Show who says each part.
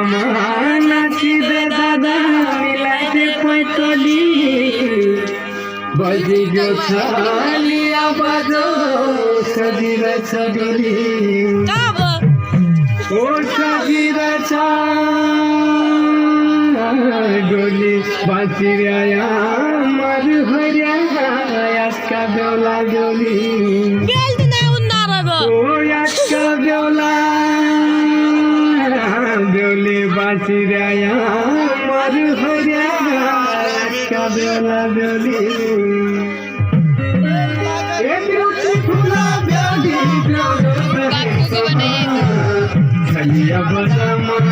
Speaker 1: छमछमानाची दे दादा मिलाते पैतली बजी गो छालिया बाजो सजीरा छडोली ओ सजीरा छडोली बाचिऱ्या मार हरिया याका बेवला डोली ओ याका बेवला डोली बाचिऱ्या मार हरिया याका बेवला डोली ए ब्यूटीफुल बेवली छलिया बजा मन